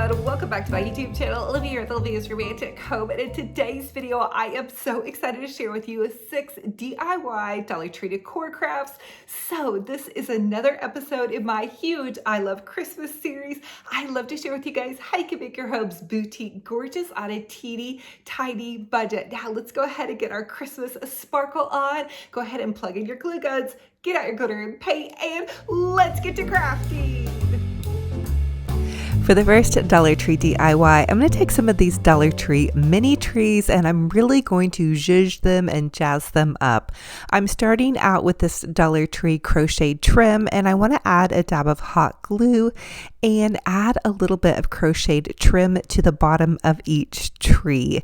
everyone, welcome back to my YouTube channel, Olivia here with Olivia's Romantic Home, and in today's video I am so excited to share with you 6 DIY Dollar Tree decor crafts. So this is another episode in my huge I Love Christmas series. I love to share with you guys how you can make your homes boutique gorgeous on a teeny tiny budget. Now let's go ahead and get our Christmas sparkle on. Go ahead and plug in your glue guns, get out your glitter and paint, and let's get to crafting. For the first Dollar Tree DIY, I'm going to take some of these Dollar Tree mini trees and I'm really going to zhuzh them and jazz them up. I'm starting out with this Dollar Tree crochet trim and I want to add a dab of hot glue and add a little bit of crocheted trim to the bottom of each tree.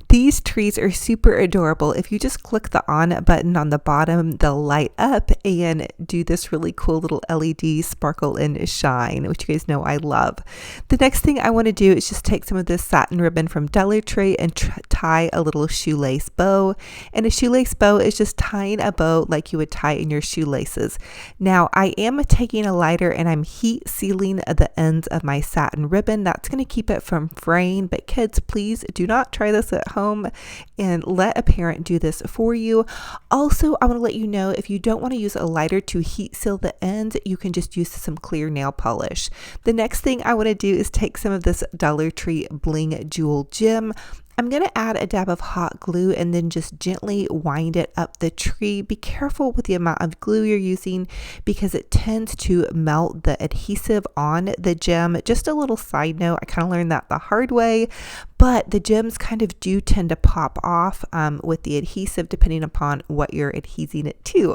These trees are super adorable. If you just click the on button on the bottom, they'll light up and do this really cool little LED sparkle and shine, which you guys know I love. The next thing I want to do is just take some of this satin ribbon from Dollar Tree and tie a little shoelace bow. And a shoelace bow is just tying a bow like you would tie in your shoelaces. Now I am taking a lighter and I'm heat sealing the ends of my satin ribbon. That's going to keep it from fraying, but kids, please do not try this at home and let a parent do this for you. Also, I want to let you know if you don't want to use a lighter to heat seal the ends, you can just use some clear nail polish. The next thing I want to do is take some of this Dollar Tree bling jewel gem. I'm going to add a dab of hot glue and then just gently wind it up the tree. Be careful with the amount of glue you're using because it tends to melt the adhesive on the gem. Just a little side note, I kind of learned that the hard way, but the gems kind of do tend to pop off with the adhesive depending upon what you're adhesing it to.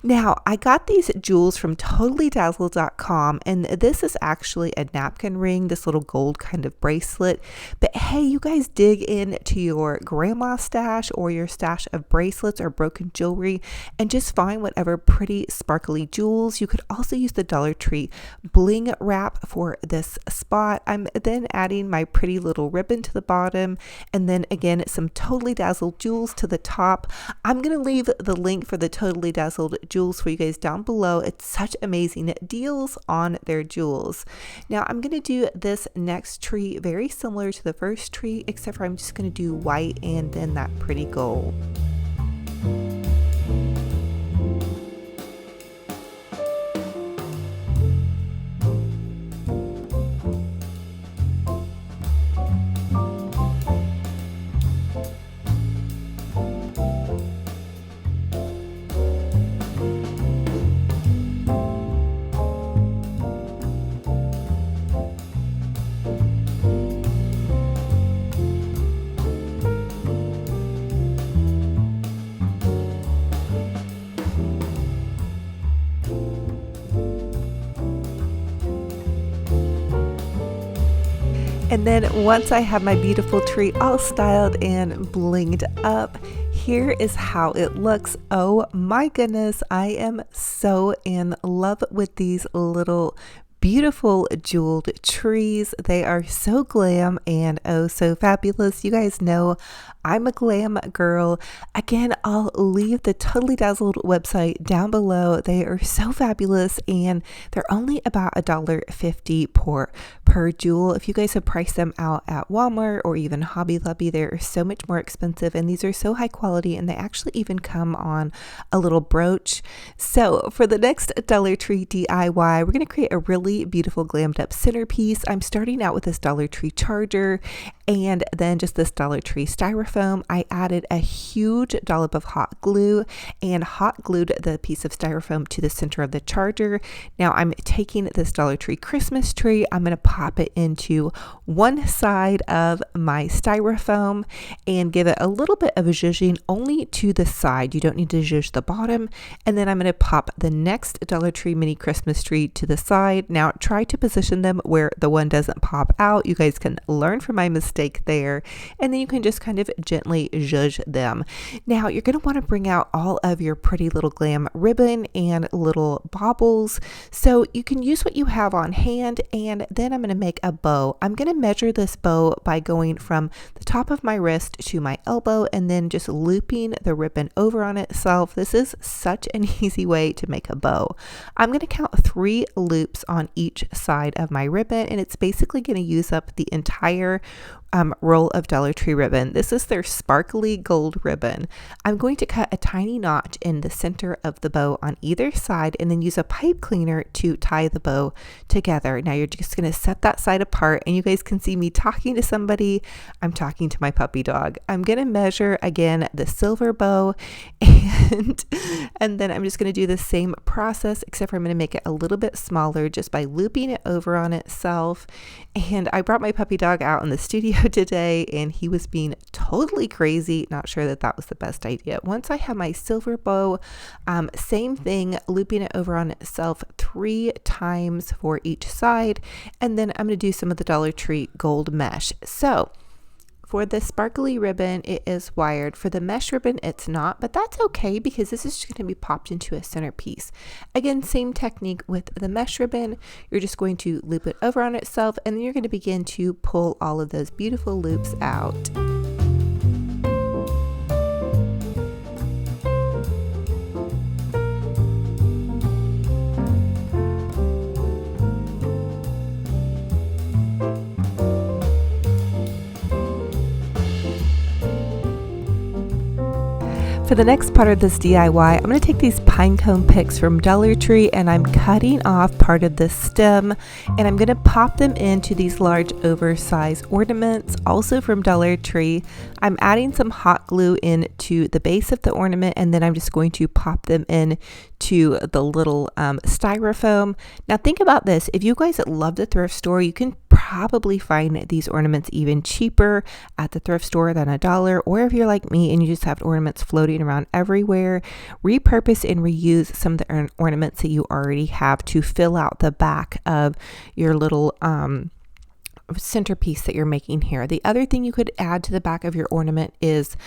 Now, I got these jewels from totallydazzled.com and this is actually a napkin ring, this little gold kind of bracelet. But hey, you guys dig in to your grandma stash or your stash of bracelets or broken jewelry and just find whatever pretty sparkly jewels. You could also use the Dollar Tree bling wrap for this spot. I'm then adding my pretty little ribbon to the bottom and then again some Totally Dazzled jewels to the top. I'm going to leave the link for the Totally Dazzled jewels for you guys down below. It's such amazing deals on their jewels. Now I'm going to do this next tree very similar to the first tree, except for I'm just going to do white and then that pretty gold. And then once I have my beautiful tree all styled and blinged up, here is how it looks. Oh my goodness, I am so in love with these little beautiful jeweled trees. They are so glam and oh so fabulous. You guys know I'm a glam girl. Again, I'll leave the Totally Dazzled website down below. They are so fabulous and they're only about $1.50 per jewel. If you guys have priced them out at Walmart or even Hobby Lobby, they're so much more expensive and these are so high quality and they actually even come on a little brooch. So for the next Dollar Tree DIY, we're going to create a really beautiful glammed up centerpiece. I'm starting out with this Dollar Tree charger and then just this Dollar Tree styrofoam. I added a huge dollop of hot glue and hot glued the piece of styrofoam to the center of the charger. Now I'm taking this Dollar Tree Christmas tree. I'm going to pop it into one side of my styrofoam and give it a little bit of a zhuzhing only to the side. You don't need to zhuzh the bottom. And then I'm going to pop the next Dollar Tree mini Christmas tree to the side. Now try to position them where the one doesn't pop out. You guys can learn from my mistake there. And then you can just kind of gently zhuzh them. Now you're going to want to bring out all of your pretty little glam ribbon and little baubles. So you can use what you have on hand and then I'm going to to make a bow. I'm going to measure this bow by going from the top of my wrist to my elbow and then just looping the ribbon over on itself. This is such an easy way to make a bow. I'm going to count 3 loops on each side of my ribbon, and it's basically going to use up the entire roll of Dollar Tree ribbon. This is their sparkly gold ribbon. I'm going to cut a tiny notch in the center of the bow on either side and then use a pipe cleaner to tie the bow together. Now you're just going to set that side apart, and you guys can see me talking to somebody. I'm talking to my puppy dog. I'm going to measure again the silver bow, and then I'm just going to do the same process, except for I'm going to make it a little bit smaller just by looping it over on itself. And I brought my puppy dog out in the studio today, and he was being totally crazy. Not sure that that was the best idea. Once I have my silver bow, same thing, looping it over on itself 3 times for each side, and then I'm going to do some of the Dollar Tree gold mesh. So for the sparkly ribbon, it is wired. For the mesh ribbon, it's not, but that's okay because this is just going to be popped into a centerpiece. Again, same technique with the mesh ribbon. You're just going to loop it over on itself, and then you're going to begin to pull all of those beautiful loops out. For the next part of this DIY, I'm going to take these pine cone picks from Dollar Tree, and I'm cutting off part of the stem, and I'm going to pop them into these large oversized ornaments, also from Dollar Tree. I'm adding some hot glue into the base of the ornament, and then I'm just going to pop them in to the little styrofoam. Now think about this. If you guys love the thrift store, you can probably find these ornaments even cheaper at the thrift store than $1. Or if you're like me and you just have ornaments floating around everywhere, repurpose and reuse some of the ornaments that you already have to fill out the back of your little centerpiece that you're making here. The other thing you could add to the back of your ornament is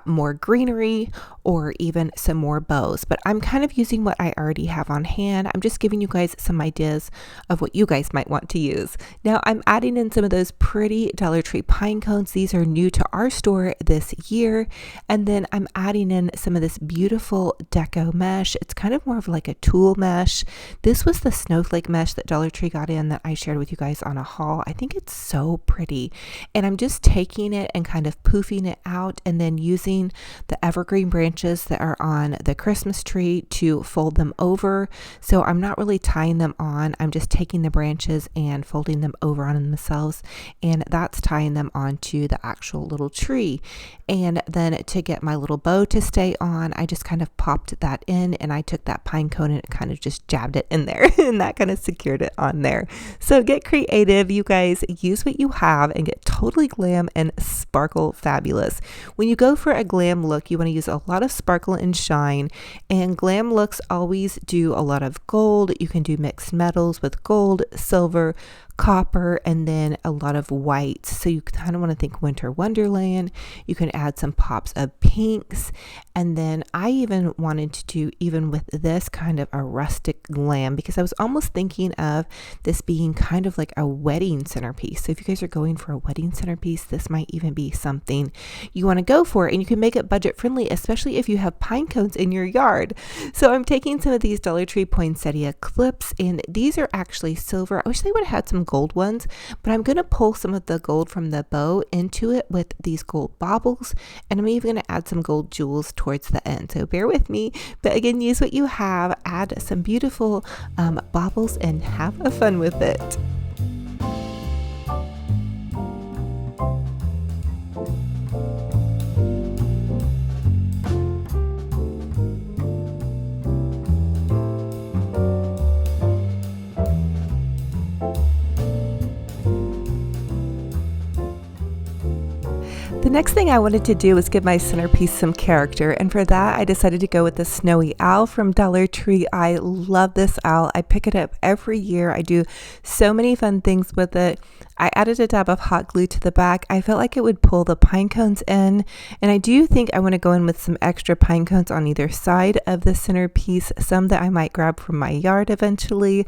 more greenery or even some more bows, but I'm kind of using what I already have on hand. I'm just giving you guys some ideas of what you guys might want to use. Now I'm adding in some of those pretty Dollar Tree pine cones. These are new to our store this year. And then I'm adding in some of this beautiful deco mesh. It's kind of more of like a tulle mesh. This was the snowflake mesh that Dollar Tree got in that I shared with you guys on a haul. I think it's so pretty, and I'm just taking it and kind of poofing it out, and then using the evergreen branches that are on the Christmas tree to fold them over. So I'm not really tying them on, I'm just taking the branches and folding them over on themselves, and that's tying them onto the actual little tree. And then to get my little bow to stay on, I just kind of popped that in, and I took that pine cone and kind of just jabbed it in there and that kind of secured it on there. So get creative, you guys. Use what you have and get totally glam and sparkle fabulous. When you go for a glam look, you want to use a lot of sparkle and shine, and glam looks always do a lot of gold. You can do mixed metals with gold, silver, copper, and then a lot of whites. So you kind of want to think winter wonderland. You can add some pops of pinks, and then I even wanted to do, even with this, kind of a rustic glam, because I was almost thinking of this being kind of like a wedding centerpiece. So if you guys are going for a wedding centerpiece, this might even be something you want to go for, and you can make it budget friendly, especially if you have pine cones in your yard. So I'm taking some of these Dollar Tree poinsettia clips, and these are actually silver. I wish they would have had some gold ones, but I'm going to pull some of the gold from the bow into it with these gold baubles, and I'm even going to add some gold jewels towards the end. So bear with me, but again, use what you have, add some beautiful baubles, and have fun with it. The next thing I wanted to do was give my centerpiece some character, and for that I decided to go with the snowy owl from Dollar Tree. I love this owl. I pick it up every year. I do so many fun things with it. I added a dab of hot glue to the back. I felt like it would pull the pine cones in, and I do think I want to go in with some extra pine cones on either side of the centerpiece, some that I might grab from my yard eventually.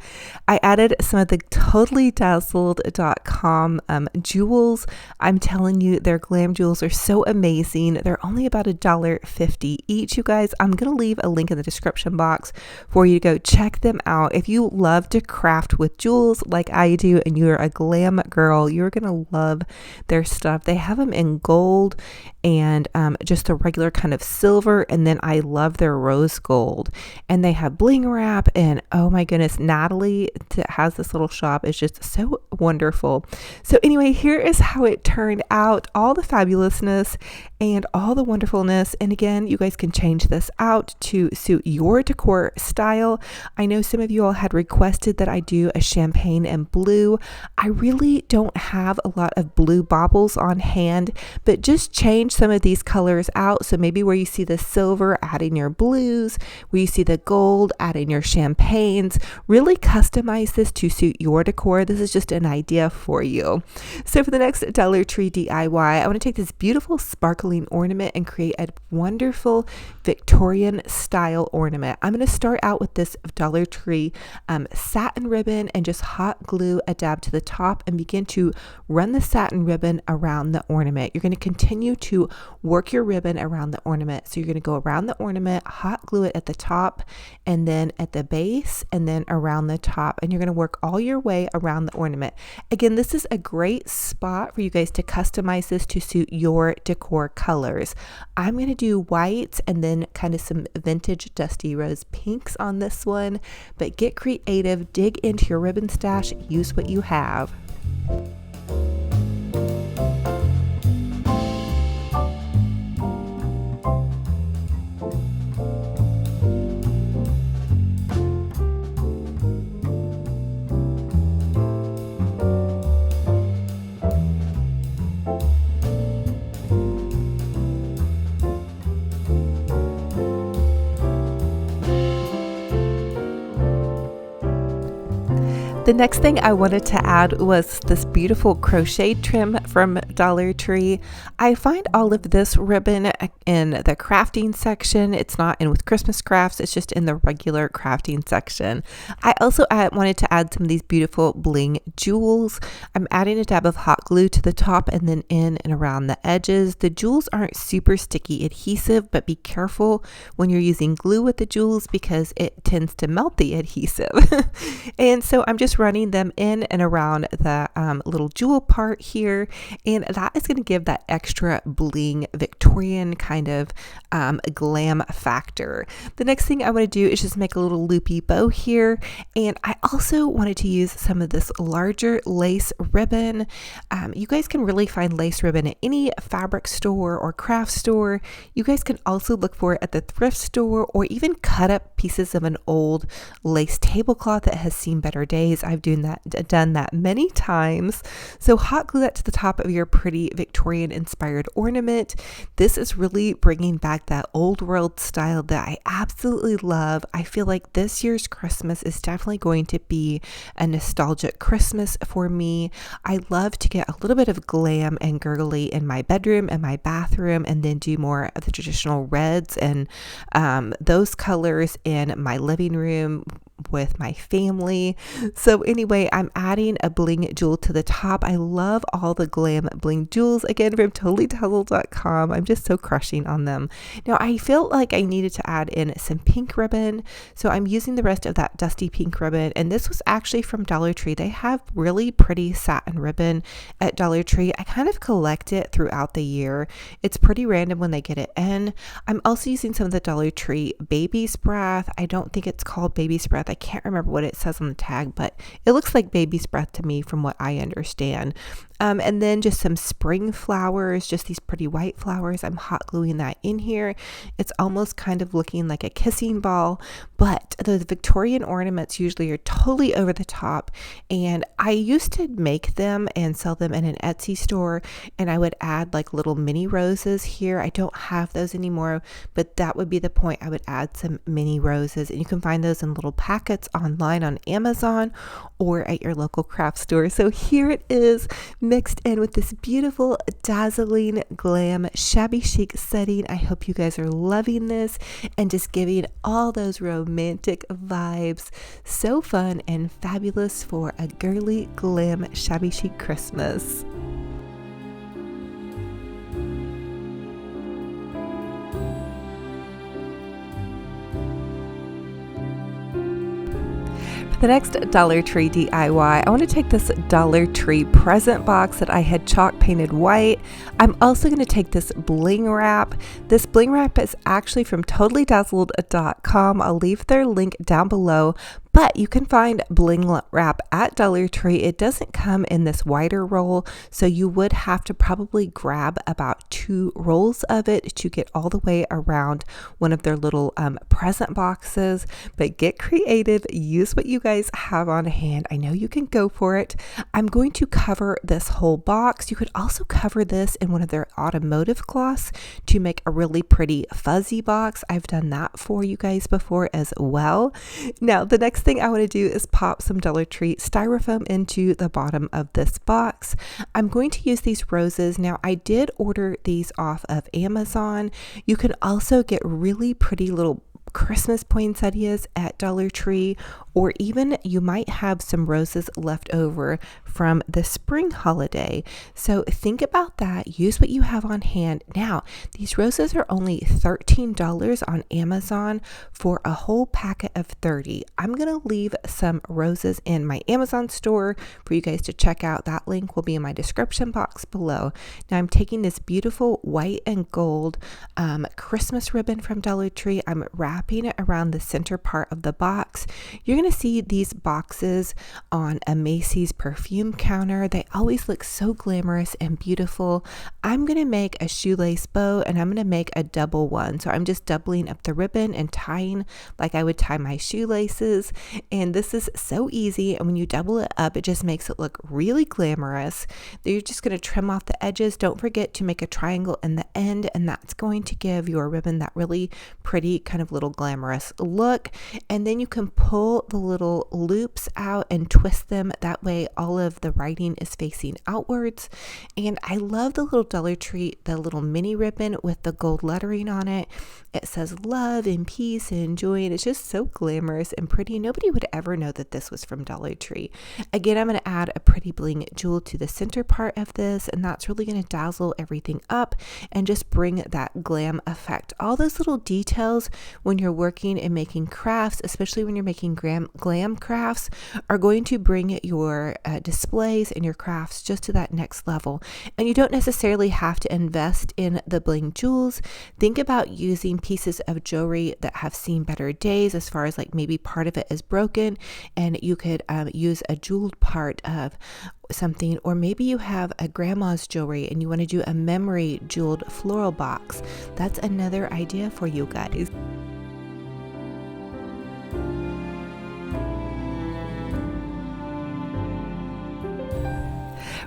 I added some of the totallydazzled.com jewels. I'm telling you, their glam jewels are so amazing. They're only about $1.50 each, you guys. I'm going to leave a link in the description box for you to go check them out. If you love to craft with jewels like I do and you're a glam girl, you're going to love their stuff. They have them in gold and just a regular kind of silver, and then I love their rose gold. And they have bling wrap, and oh my goodness, Natalie that has this little shop is just so wonderful. So anyway, here is how it turned out. All the fabulousness and all the wonderfulness. And again, you guys can change this out to suit your decor style. I know some of you all had requested that I do a champagne and blue. I really don't have a lot of blue baubles on hand, but just change some of these colors out. So maybe where you see the silver, add in your blues, where you see the gold, add in your champagnes. Really customize this to suit your decor. This is just an idea for you. So for the next Dollar Tree DIY, I want to take this beautiful sparkling ornament and create a wonderful Victorian style ornament. I'm going to start out with this Dollar Tree satin ribbon and just hot glue a dab to the top and begin to run the satin ribbon around the ornament. You're going to continue to work your ribbon around the ornament. So you're going to go around the ornament, hot glue it at the top and then at the base and then around the top, and you're going to work all your way around the ornament. Again, this is a great spot for you guys to customize this to suit your decor colors. I'm going to do whites and then kind of some vintage dusty rose pinks on this one, but get creative, dig into your ribbon stash, use what you have. The next thing I wanted to add was this beautiful crochet trim from Dollar Tree. I find all of this ribbon in the crafting section. It's not in with Christmas crafts, it's just in the regular crafting section. I also wanted to add some of these beautiful bling jewels. I'm adding a dab of hot glue to the top and then in and around the edges. The jewels aren't super sticky adhesive, but be careful when you're using glue with the jewels because it tends to melt the adhesive. And so I'm just running them in and around the little jewel part here, and that is going to give that extra bling Victorian kind of glam factor. The next thing I want to do is just make a little loopy bow here, and I also wanted to use some of this larger lace ribbon. You guys can really find lace ribbon at any fabric store or craft store. You guys can also look for it at the thrift store or even cut up pieces of an old lace tablecloth that has seen better days. I've done that many times. So hot glue that to the top of your pretty Victorian inspired ornament. This is really bringing back that old world style that I absolutely love. I feel like this year's Christmas is definitely going to be a nostalgic Christmas for me. I love to get a little bit of glam and girly in my bedroom and my bathroom, and then do more of the traditional reds and those colors in my living room with my family. So anyway, I'm adding a bling jewel to the top. I love all the glam bling jewels, again from totallydazzled.com. I'm just so crushing on them. Now I felt like I needed to add in some pink ribbon, so I'm using the rest of that dusty pink ribbon, and this was actually from Dollar Tree. They have really pretty satin ribbon at Dollar Tree. I kind of collect it throughout the year. It's pretty random when they get it in. I'm also using some of the Dollar Tree baby's breath. I don't think it's called baby's breath. I can't remember what it says on the tag, but it looks like baby's breath to me from what I understand. And then just some spring flowers, just these pretty white flowers. I'm hot gluing that in here. It's almost kind of looking like a kissing ball, but the Victorian ornaments usually are totally over the top. And I used to make them and sell them in an Etsy store, and I would add like little mini roses here. I don't have those anymore, but that would be the point. I would add some mini roses, and you can find those in little packets online on Amazon or at your local craft store. So here it is, mixed in with this beautiful, dazzling, glam, shabby chic setting. I hope you guys are loving this and just giving all those romantic vibes. So fun and fabulous for a girly, glam, shabby chic Christmas. The next Dollar Tree DIY, I want to take this Dollar Tree present box that I had chalk painted white. I'm also going to take this bling wrap. This bling wrap is actually from totallydazzled.com. I'll leave their link down below. But you can find bling wrap at Dollar Tree. It doesn't come in this wider roll, so you would have to probably grab about 2 rolls of it to get all the way around one of their little present boxes. But get creative, use what you guys have on hand. I know you can go for it. I'm going to cover this whole box. You could also cover this in one of their automotive cloths to make a really pretty fuzzy box. I've done that for you guys before as well. Now, the next thing I want to do is pop some Dollar Tree styrofoam into the bottom of this box. I'm going to use these roses. Now, I did order these off of Amazon. You can also get really pretty little Christmas poinsettias at Dollar Tree, or even you might have some roses left over from the spring holiday. So think about that. Use what you have on hand. Now, these roses are only $13 on Amazon for a whole packet of 30. I'm going to leave some roses in my Amazon store for you guys to check out. That link will be in my description box below. Now, I'm taking this beautiful white and gold Christmas ribbon from Dollar Tree. I'm wrapping it around the center part of the box. You're going to see these boxes on a Macy's perfume counter. They always look so glamorous and beautiful. I'm going to make a shoelace bow, and I'm going to make a double one. So I'm just doubling up the ribbon and tying like I would tie my shoelaces. And this is so easy. And when you double it up, it just makes it look really glamorous. You're just going to trim off the edges. Don't forget to make a triangle in the end, and that's going to give your ribbon that really pretty kind of little glamorous look. And then you can pull the little loops out and twist them. That way all of the writing is facing outwards. And I love the little Dollar Tree, the little mini ribbon with the gold lettering on it. It says love and peace and joy, and it's just so glamorous and pretty. Nobody would ever know that this was from Dollar Tree. Again, I'm going to add a pretty bling jewel to the center part of this, and that's really going to dazzle everything up and just bring that glam effect. All those little details when you're working and making crafts, especially when you're making glam crafts, are going to bring your displays and your crafts just to that next level. And you don't necessarily have to invest in the bling jewels. Think about using pieces of jewelry that have seen better days, as far as like maybe part of it is broken and you could use a jeweled part of something, or maybe you have a grandma's jewelry and you want to do a memory jeweled floral box. That's another idea for you guys.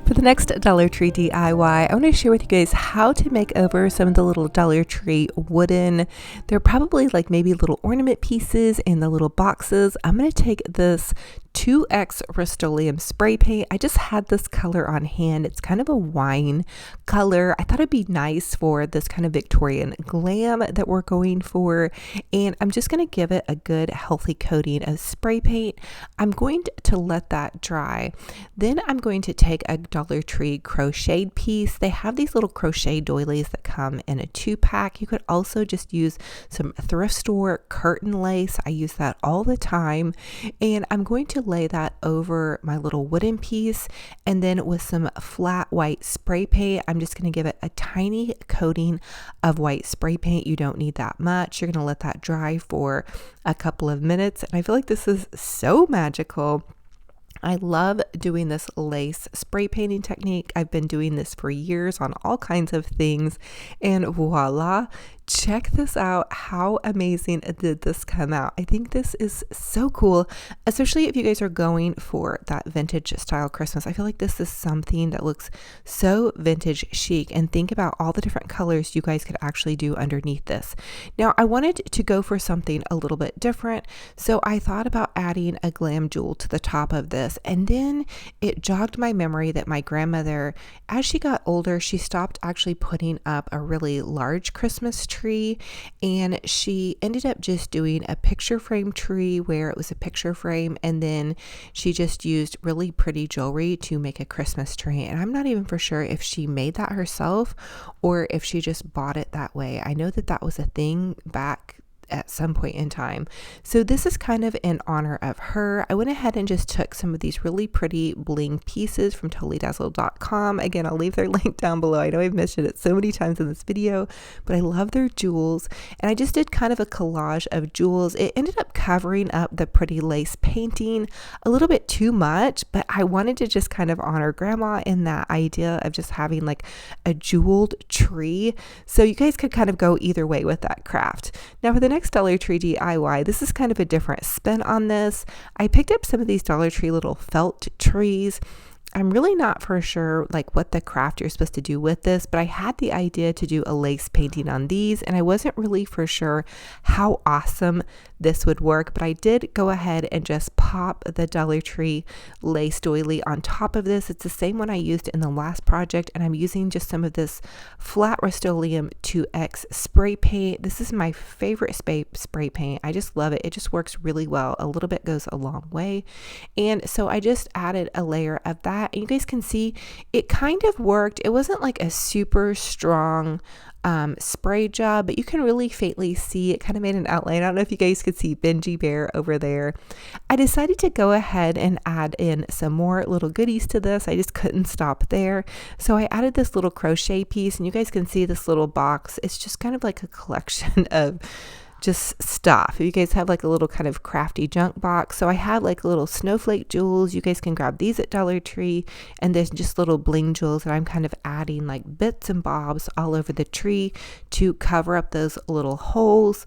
For the next Dollar Tree DIY, I want to share with you guys how to make over some of the little Dollar Tree wooden, they're probably like maybe little ornament pieces in the little boxes. I'm going to take this 2X Rust-Oleum spray paint. I just had this color on hand. It's kind of a wine color. I thought it'd be nice for this kind of Victorian glam that we're going for. And I'm just going to give it a good healthy coating of spray paint. I'm going to let that dry. Then I'm going to take a Dollar Tree crocheted piece. They have these little crochet doilies that come in a 2-pack. You could also just use some thrift store curtain lace. I use that all the time. And I'm going to lay that over my little wooden piece, and then with some flat white spray paint, I'm just going to give it a tiny coating of white spray paint. You don't need that much. You're going to let that dry for a couple of minutes, and I feel like this is so magical. I love doing this lace spray painting technique. I've been doing this for years on all kinds of things, and voila, check this out. How amazing did this come out? I think this is so cool, especially if you guys are going for that vintage style Christmas. I feel like this is something that looks so vintage chic, and think about all the different colors you guys could actually do underneath this. Now, I wanted to go for something a little bit different, so I thought about adding a glam jewel to the top of this, and then it jogged my memory that my grandmother, as she got older, she stopped actually putting up a really large Christmas tree, and she ended up just doing a picture frame tree where it was a picture frame, and then she just used really pretty jewelry to make a Christmas tree. And I'm not even for sure if she made that herself or if she just bought it that way. I know that that was a thing back at some point in time. So this is kind of in honor of her. I went ahead and just took some of these really pretty bling pieces from totallydazzled.com. Again, I'll leave their link down below. I know I've mentioned it so many times in this video, but I love their jewels. And I just did kind of a collage of jewels. It ended up covering up the pretty lace painting a little bit too much, but I wanted to just kind of honor grandma in that idea of just having like a jeweled tree. So you guys could kind of go either way with that craft. Now for the next Dollar Tree DIY, this is kind of a different spin on this. I picked up some of these Dollar Tree little felt trees. I'm really not for sure like what the craft you're supposed to do with this, but I had the idea to do a lace painting on these, and I wasn't really for sure how awesome this would work, but I did go ahead and just pop the Dollar Tree lace doily on top of this. It's the same one I used in the last project, and I'm using just some of this flat Rust-Oleum 2X spray paint. This is my favorite spray paint. I just love it. It just works really well. A little bit goes a long way. And so I just added a layer of that. And you guys can see it kind of worked. It wasn't like a super strong spray job, but you can really faintly see it kind of made an outline. I don't know if you guys could see Benji Bear over there. I decided to go ahead and add in some more little goodies to this. I just couldn't stop there. So I added this little crochet piece, and you guys can see this little box. It's just kind of like a collection of just stuff. If you guys have like a little kind of crafty junk box. So I had like little snowflake jewels. You guys can grab these at Dollar Tree, and there's just little bling jewels that I'm kind of adding like bits and bobs all over the tree to cover up those little holes.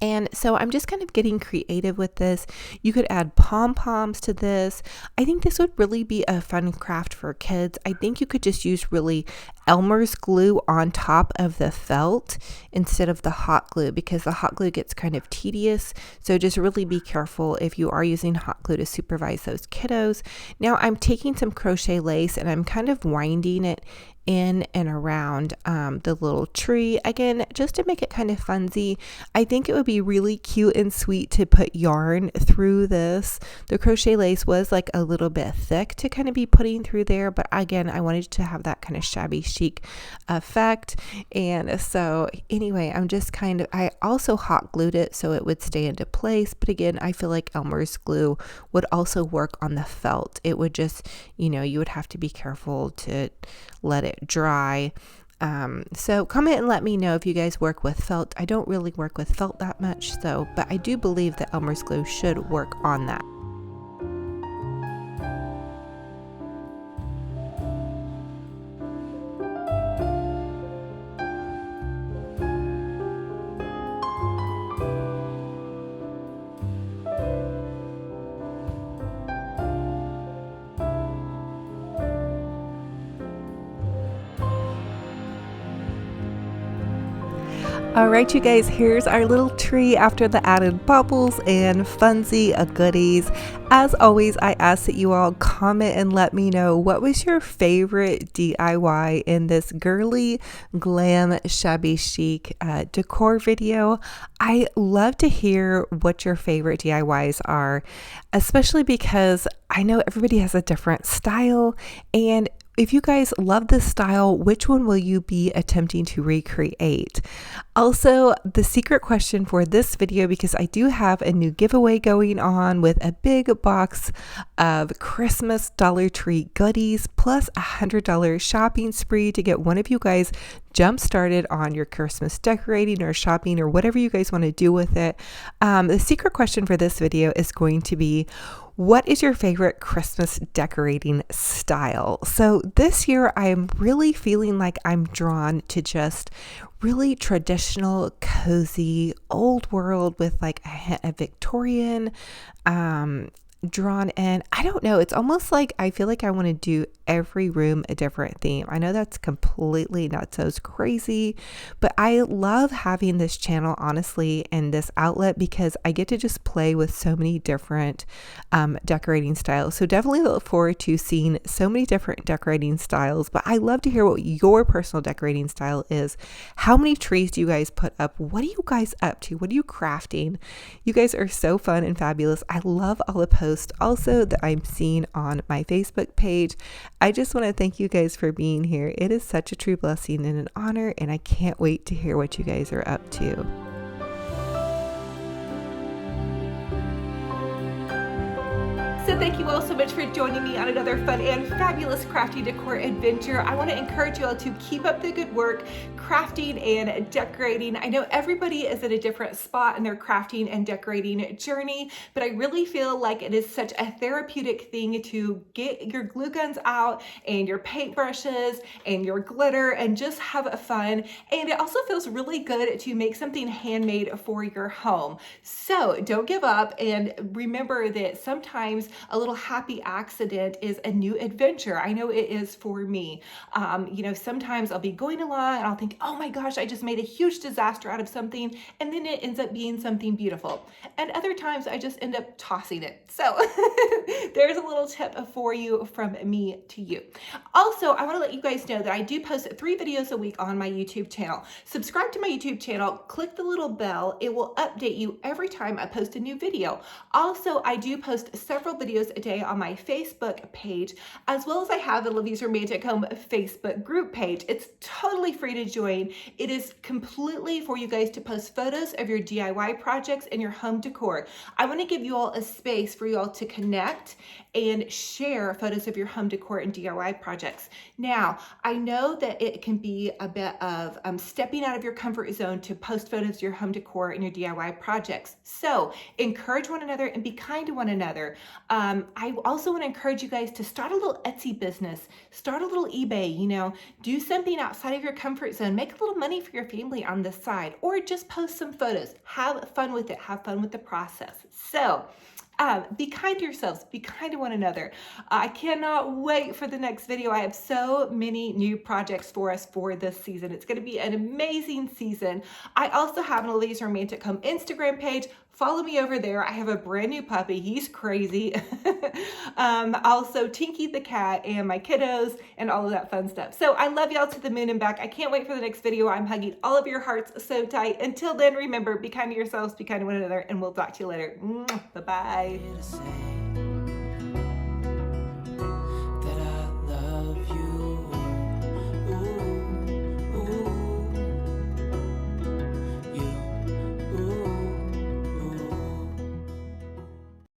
And so I'm just kind of getting creative with this. You could add pom-poms to this. I think this would really be a fun craft for kids. I think you could just use really Elmer's glue on top of the felt instead of the hot glue, because the hot glue gets kind of tedious. So just really be careful if you are using hot glue to supervise those kiddos. Now I'm taking some crochet lace and I'm kind of winding it in and around the little tree, again just to make it kind of funsy. I think it would be really cute and sweet to put yarn through this. The crochet lace was like a little bit thick to kind of be putting through there, but again I wanted to have that kind of shabby chic effect. And so anyway, I also hot glued it so it would stay into place, but again I feel like Elmer's glue would also work on the felt. It would just, you would have to be careful to let it dry. So comment and let me know if you guys work with felt. I don't really work with felt that much, but I do believe that Elmer's glue should work on that. All right, you guys, here's our little tree after the added bubbles and funsy goodies. As always, I ask that you all comment and let me know what was your favorite DIY in this girly, glam, shabby chic decor video. I love to hear what your favorite DIYs are, especially because I know everybody has a different style, and if you guys love this style, which one will you be attempting to recreate? Also, the secret question for this video, because I do have a new giveaway going on with a big box of Christmas Dollar Tree goodies plus a $100 shopping spree to get one of you guys jump started on your Christmas decorating or shopping or whatever you guys want to do with it. The secret question for this video is going to be, what is your favorite Christmas decorating style? So this year I am really feeling like I'm drawn to just really traditional, cozy, old world with like a hint of Victorian, drawn in. I don't know. It's almost like I feel like I want to do every room a different theme. I know that's completely not so crazy, but I love having this channel, honestly, and this outlet because I get to just play with so many different decorating styles. So definitely look forward to seeing so many different decorating styles, but I love to hear what your personal decorating style is. How many trees do you guys put up? What are you guys up to? What are you crafting? You guys are so fun and fabulous. I love all the posts also that I'm seeing on my Facebook page. I just want to thank you guys for being here. It is such a true blessing and an honor, and I can't wait to hear what you guys are up to. So thank you all so much for joining me on another fun and fabulous crafty decor adventure. I want to encourage you all to keep up the good work crafting and decorating. I know everybody is at a different spot in their crafting and decorating journey, but I really feel like it is such a therapeutic thing to get your glue guns out and your paintbrushes and your glitter and just have fun. And it also feels really good to make something handmade for your home. So don't give up, and remember that sometimes a little happy accident is a new adventure. I know it is for me. You know, sometimes I'll be going along and I'll think, oh my gosh, I just made a huge disaster out of something, and then it ends up being something beautiful. And other times I just end up tossing it. So there's a little tip for you from me to you. Also, I want to let you guys know that I do post 3 videos a week on my YouTube channel. Subscribe to my YouTube channel, click the little bell. It will update you every time I post a new video. Also, I do post several videos a day on my Facebook page, as well as I have Olivia's Romantic Home Facebook group page. It's totally free to join. It is completely for you guys to post photos of your DIY projects and your home decor. I want to give you all a space for you all to connect and share photos of your home decor and DIY projects. Now, I know that it can be a bit of stepping out of your comfort zone to post photos of your home decor and your DIY projects. So encourage one another and be kind to one another. I also want to encourage you guys to start a little Etsy business, start a little eBay, you know, do something outside of your comfort zone, make a little money for your family on the side, or just post some photos. Have fun with it. Have fun with the process. So be kind to yourselves, be kind to one another. I cannot wait for the next video. I have so many new projects for us for this season. It's going to be an amazing season. I also have an Olivia's Romantic Home Instagram page. Follow me over there. I have a brand new puppy. He's crazy. Also Tinky the cat and my kiddos and all of that fun stuff. So I love y'all to the moon and back. I can't wait for the next video. I'm hugging all of your hearts so tight. Until then, remember, be kind to yourselves, be kind to one another, and we'll talk to you later. Bye-bye.